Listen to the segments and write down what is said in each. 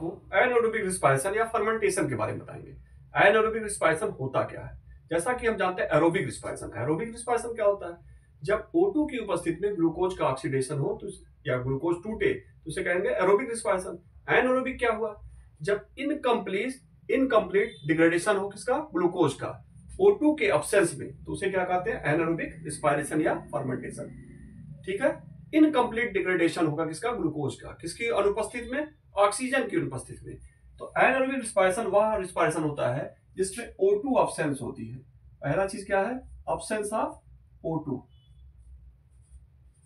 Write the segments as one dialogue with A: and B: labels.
A: आपको anaerobic respiration या fermentation के बारे में बताएंगे। एनारोबिक रिस्पायरेशन होता क्या है? जैसा कि हम जानते हैं एरोबिक रिस्पायरेशन। एरोबिक रिस्पायरेशन क्या होता है? जब O2 की उपस्थिति में ग्लूकोज का ऑक्सीडेशन हो तो या ग्लूकोज टूटे तो उसे कहेंगे एरोबिक रिस्पायरेशन। एनारोबिक क्या हुआ? जब इनकम्प्लीट डिग्रेडेशन हो किसका? ग्लूकोज का, O2 के अब्सेंस में, तो उसे क्या कहते हैं? एनारोबिक रिस्पायरेशन या फर्मेंटेशन। ठीक है, इनकम्प्लीट डिग्रेडेशन होगा किसका? ग्लूकोज का, किसकी अनुपस्थिति में? ऑक्सीजन की अनुपस्थिति में। तो एनारोबिक रिस्पायरेशन वह रिस्पायरेशन होता है जिसमें O2 अब्सेंस होती है। पहला चीज क्या है? अब्सेंस ऑफ O2,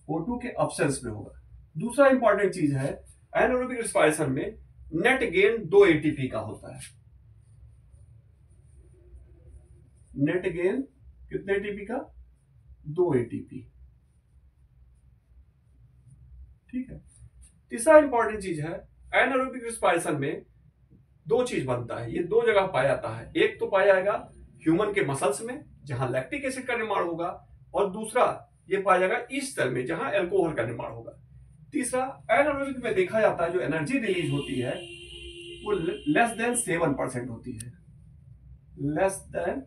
A: O2 के अब्सेंस में होगा। दूसरा इंपॉर्टेंट चीज है एनारोबिक रिस्पायरेशन में नेट गेन 2 एटीपी का होता है। नेट गेन कितने एटीपी का? 2 एटीपी। ठीक है। तीसरा इंपॉर्टेंट चीज है एनारोबिक रिस्पायरेशन में 2 चीज बनता है, ये 2 जगह पाया जाता है। एक तो पाया जाएगा ह्यूमन के मसल्स में जहां लैक्टिक एसिड का निर्माण होगा, और दूसरा ये पाया जाएगा ईस्ट सेल में जहां एल्कोहल का निर्माण होगा। तीसरा, एनारोबिक में देखा जाता है जो एनर्जी रिलीज होती है वो लेस देन 7% होती है। Less than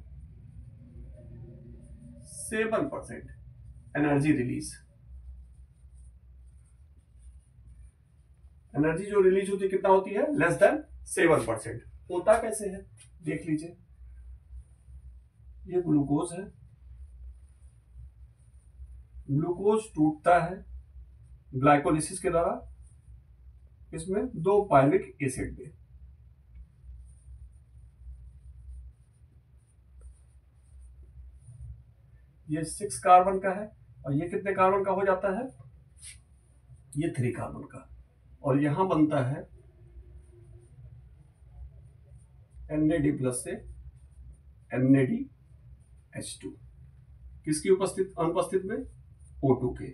A: 7% energy release. Energy जो रिलीज होती है कितना होती है? Less than 7%। होता कैसे है देख लीजिए। ये ग्लूकोज है, ग्लूकोज टूटता है ग्लाइकोलिसिस के द्वारा इसमें 2 पायरुविक एसिड में। ये 6 कार्बन का है और ये कितने कार्बन का हो जाता है? ये 3 कार्बन का, और यहां बनता है NAD प्लस से NADH2 किसकी अनुपस्थित में? O2 के।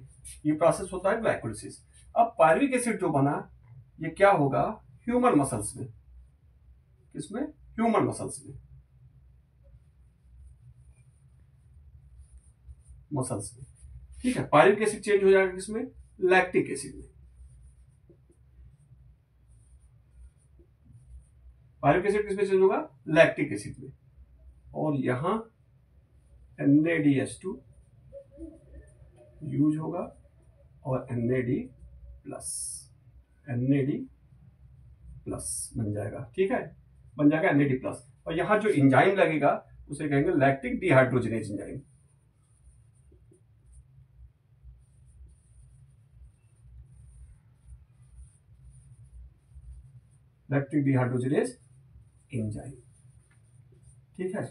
A: ये प्रोसेस होता है ग्लाइकोलिसिस। अब पायरुविक एसिड जो बना ये क्या होगा? ह्यूमन मसल्स में। किसमें? ह्यूमन मसल्स में। मसल्स में। ठीक है, पायरुविक एसिड चेंज हो जाएगा किसमें? लैक्टिक एसिड में। पायरुविक एसिड किसमें चेंज होगा? लैक्टिक एसिड में। और यहां NADH2 यूज होगा और NAD प्लस बन जाएगा। ठीक है, बन जाएगा NAD प्लस। और यहां जो एंजाइम लगेगा उसे कहेंगे lactic dehydrogenase enzyme. Lactic dehydrogenase enzyme. ठीक है,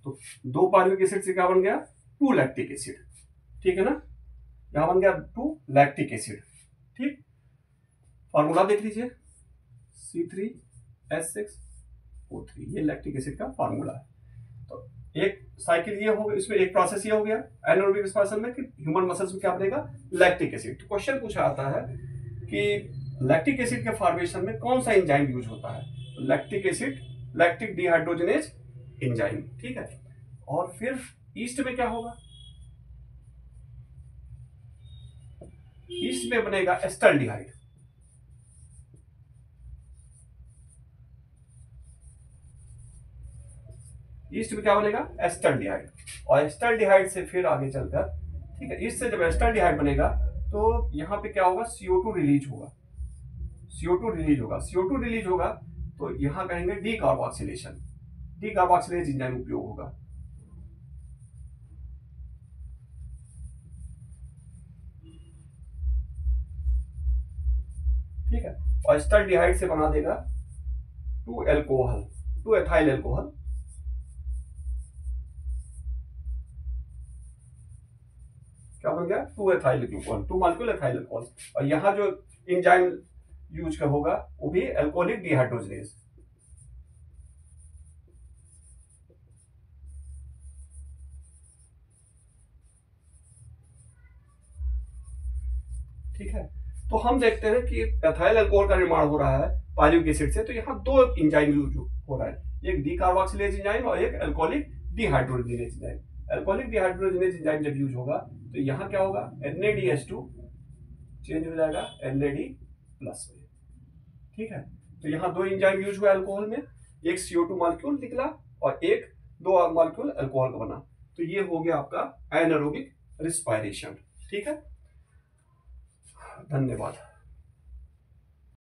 A: तो 2 पायरुविक एसिड से क्या बन गया? 2 लैक्टिक एसिड। ठीक है ना, यहां बन गया 2 लैक्टिक एसिड। ठीक, फॉर्मूला देख लीजिए C3H6O3, ये लैक्टिक एसिड का फॉर्मूला है। तो एक साइकिल ये हो गया, इसमें एक प्रोसेस ये हो गया एनारोबिक रिस्पायरेशन में कि ह्यूमन मसल्स में क्या बनेगा? Lactic acid. तो क्वेश्चन पूछा आता है कि लैक्टिक एसिड के फॉर्मेशन में कौन सा एंजाइम यूज होता है? Lactic acid, lactic dehydrogenase enzyme. ठीक है, और फिर ईस्ट में क्या होगा? ईस्ट में बनेगा एस्टल्डिहाइड। ईस्ट में क्या बनेगा? एस्टल्डिहाइड। और एस्टल्डिहाइड से फिर आगे चलकर, ठीक है, ईस्ट से जब एस्टल्डिहाइड बनेगा तो यहां पे क्या होगा? CO2 रिलीज होगा। CO2 रिलीज होगा तो यहां कहेंगे डीकार्बोक्सिलेशन। डीकार्बोक्सिलेज एंजाइम उपयोग होगा। ठीक है, और एस्टल्डिहाइड से बना देगा 2 एल्कोहल, 2 एथाइल एल्कोहल। क्या बन गया? 2 एथाइल ग्लूकोन, 2 मॉलिक्यूल एथाइल अल्कोहल। और यहां जो एंजाइम यूज का होगा वो भी एल्कोहलिक डिहाइड्रोजिनेज। ठीक है, तो हम देखते हैं कि एथाइल अल्कोहल का निर्माण हो रहा है पायरुविक एसिड से। तो यहाँ 2 एंजाइम यूज हो रहा है, एक डीकार्बोक्सिलेज एंजाइम और एक alcoholic dehydrogenase enzyme. Alcoholic dehydrogenase enzyme जब यूज होगा तो यहाँ क्या होगा? NADH2 चेंज हो जाएगा NAD प्लस में। ठीक है, तो यहाँ 2 एंजाइम यूज हुआ अल्कोहल में, एक CO2 मॉलिक्यूल निकला और एक 2 मॉलिक्यूल अल्कोहल का बना। तो ये हो गया आपका एनारोबिक रिस्पायरेशन। ठीक है, धन्यवाद।